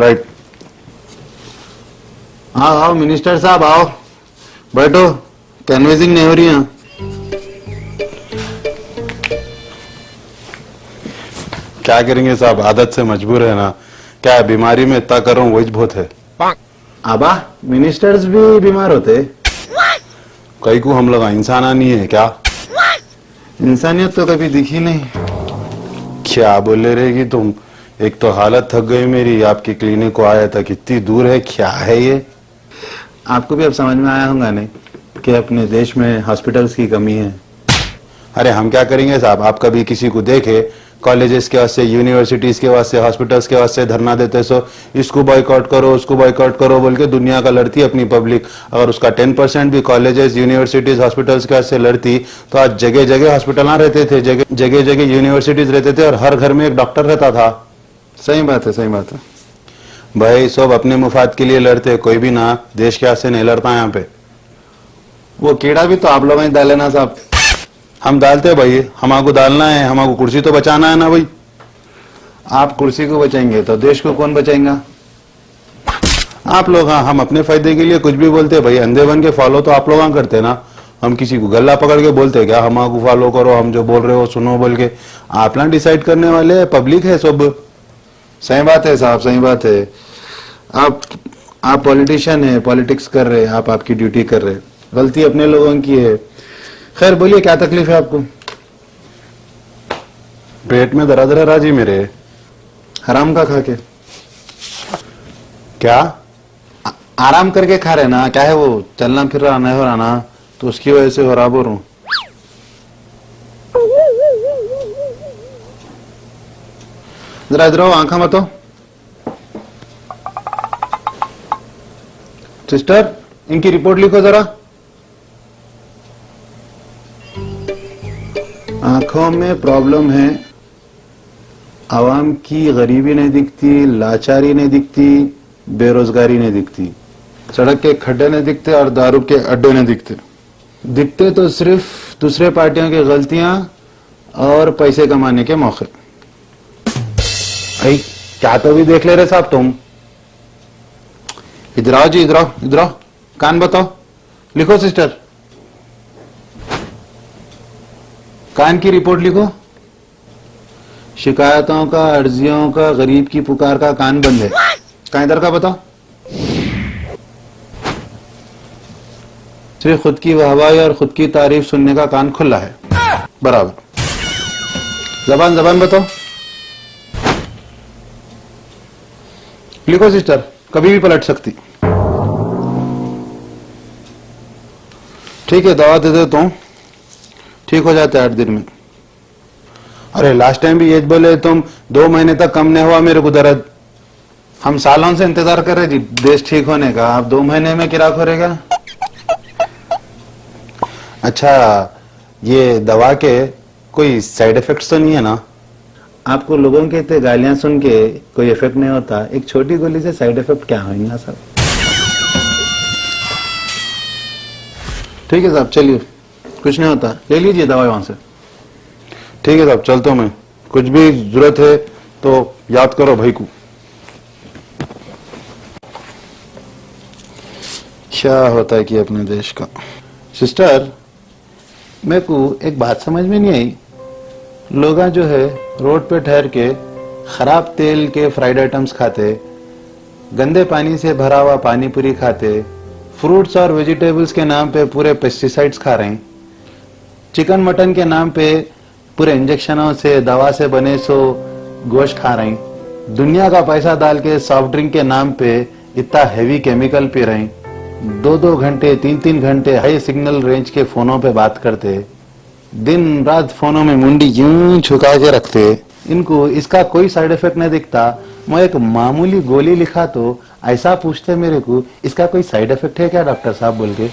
Right. आओ आओ minister साहब आओ, बैठो, कैनवेसिंग नहीं हो रही है। क्या करेंगे साहब, आदत से मजबूर है ना। क्या है, बीमारी में इतना कर रहा हूँ वही बहुत है। आबा मिनिस्टर्स भी बीमार होते? कई को हम लोग इंसान नहीं है क्या? इंसानियत तो कभी दिखी नहीं। क्या बोले रहेगी तुम, एक तो हालत थक गई मेरी, आपकी क्लिनिक को आया था, कितनी दूर है, क्या है ये। आपको भी अब समझ में आया होगा नहीं कि अपने देश में हॉस्पिटल्स की कमी है। अरे हम क्या करेंगे साहब, आप कभी किसी को देखे कॉलेजेस के वास्ते, यूनिवर्सिटीज के वास्ते, हॉस्पिटल्स के वास्ते धरना देते सो इसको बॉयकॉट करो उसको बॉयकॉट करो बोल के दुनिया का लड़ती अपनी पब्लिक। अगर उसका 10% भी कॉलेजेस यूनिवर्सिटीज हॉस्पिटल्स के वास्ते लड़ती तो आज जगह जगह हॉस्पिटल रहते थे, जगह जगह यूनिवर्सिटीज रहते थे और हर घर में एक डॉक्टर रहता था। सही बात है, सही बात है भाई। सब अपने मुफाद के लिए लड़ते, कोई भी ना देश के वास्ते नहीं लड़ता यहाँ पे। वो कीड़ा भी तो आप लोगों ने डाले ना साहब। हम डालते भाई, हमारे डालना है, हमारे कुर्सी तो बचाना है ना भाई। आप कुर्सी को बचाएंगे तो देश को कौन बचाएगा? आप लोग। हाँ, हम अपने फायदे के लिए कुछ भी बोलते भाई, अंधे बन के फॉलो तो आप लोग करते ना। हम किसी को गला पकड़ के बोलते क्या हमारे फॉलो करो, हम जो बोल रहे हो सुनो बोल के? आप ना डिसाइड करने वाले पब्लिक है सब। सही बात है साहब, सही बात है। आप पॉलिटिशियन है, पॉलिटिक्स कर रहे हैं, आप आपकी ड्यूटी कर रहे हैं, गलती अपने लोगों की है। खैर बोलिए क्या तकलीफ है आपको? पेट में दर्द है राजी मेरे। हराम का खा के? क्या आराम करके खा रहे ना, क्या है वो चलना फिर रहा नहीं हो रहा ना, तो उसकी वजह से हो रहा बोल रहा हूं। जरा इधर आओ, आंखा मत हो। सिस्टर इनकी रिपोर्ट लिखो जरा। आंखों में प्रॉब्लम है, आवाम की गरीबी नहीं दिखती, लाचारी नहीं दिखती, बेरोजगारी नहीं दिखती, सड़क के खड्डे नहीं दिखते और दारू के अड्डे नहीं दिखते। दिखते तो सिर्फ दूसरे पार्टियों की गलतियां और पैसे कमाने के मौके। भाई क्या तो भी देख ले रहे साहब तुम। इधर आओ जी, इधर आओ, इधर आओ, कान बताओ, लिखो सिस्टर, कान की रिपोर्ट लिखो। शिकायतों का, अर्जियों का, गरीब की पुकार का कान बंद है। कहां इधर का बताओ। सिर्फ खुद की वाहवाही और खुद की तारीफ सुनने का कान खुला है बराबर। जबान जबान बताओ, लिखो सिस्टर, कभी भी पलट सकती। ठीक है, दवा दे देता हूं, ठीक हो जाता है 8 दिन में। अरे लास्ट टाइम भी ये बोले तुम 2 महीने तक कम नहीं हुआ मेरे को दर्द। हम सालों से इंतजार कर रहे जी देश ठीक होने का, आप 2 महीने में किराक हो रहेगा। अच्छा, ये दवा के कोई साइड इफेक्ट्स तो नहीं है ना? आपको लोगों के इतने गालियां सुन के कोई इफेक्ट नहीं होता, एक छोटी गोली से साइड इफेक्ट क्या होगा साहब? ठीक है साहब, चलिए, कुछ नहीं होता, ले लीजिए दवाई वहां से। ठीक है साहब, चलता हूं मैं। कुछ भी जरूरत है तो याद करो भाई को। क्या होता है कि अपने देश का। सिस्टर, मेरे को एक बात समझ में नहीं आई, लोग जो है रोड पे ठहर के खराब तेल के फ्राइड आइटम्स खाते, गंदे पानी से भरा हुआ पानी पूरी खाते, फ्रूट्स और वेजिटेबल्स के नाम पे पूरे पेस्टिसाइड्स खा रहे हैं, चिकन मटन के नाम पे पूरे इंजेक्शनों से, दवा से बने सो गोश्त खा रहे हैं, दुनिया का पैसा डाल के सॉफ्ट ड्रिंक के नाम पे इतना हैवी केमिकल पी रहे हैं, 2-2 घंटे 3-3 घंटे हाई सिग्नल रेंज के फोनों पे बात करते, दिन रात फोनों में मुंडी यूं झुका के रखते। इनको इसका कोई साइड इफेक्ट नहीं दिखता। मैं एक मामूली गोली लिखा तो ऐसा पूछते मेरे को, इसका कोई साइड इफेक्ट है क्या डॉक्टर साहब बोल के।